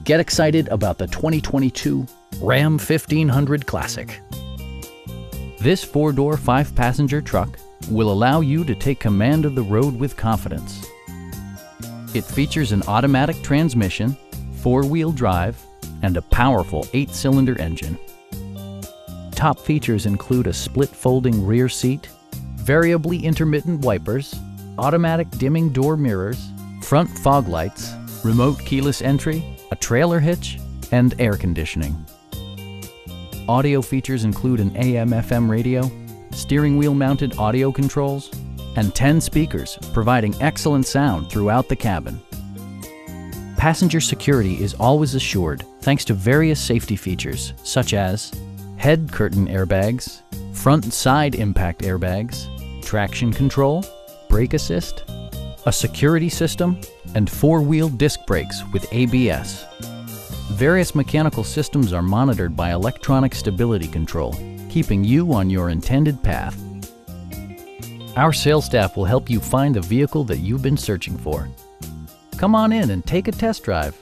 Get excited about the 2022 Ram 1500 Classic. This four-door, five-passenger truck will allow you to take command of the road with confidence. It features an automatic transmission, four-wheel drive, and a powerful 8-cylinder engine. Top features include a split folding rear seat, variably intermittent wipers, automatic dimming door mirrors, front fog lights, remote keyless entry, a trailer hitch, and air conditioning. Audio features include an AM/FM radio, steering wheel mounted audio controls, and 10 speakers providing excellent sound throughout the cabin. Passenger security is always assured thanks to various safety features such as head curtain airbags, front and side impact airbags, traction control, brake assist, a security system, and four-wheel disc brakes with ABS. Various mechanical systems are monitored by electronic stability control, keeping you on your intended path. Our sales staff will help you find the vehicle that you've been searching for. Come on in and take a test drive.